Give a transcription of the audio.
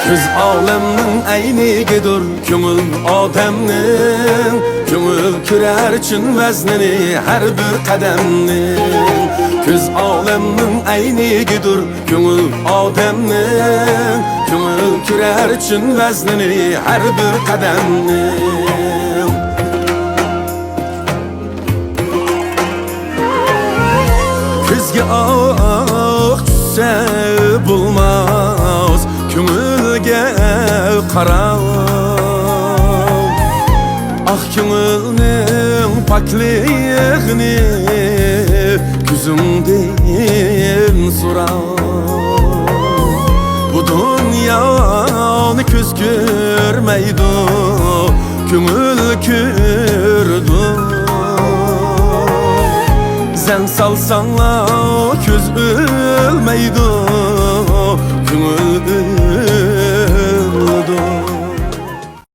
Köz alemnin aynigidir köngül odamning, köngül kürer için veznini her bir qadamning. Köz alemnin aynigidir köngül odamning, köngül kürer için veznini her bir qadamning. Kızga ah tushsa bulmaz, köngülge qara. Ah köngülning pokligini ko'zimdan so'ra. Bu dunyoni ko'z ko'rmaydi, köngül ko'rdi. Sen salsanla köz ölmeydi,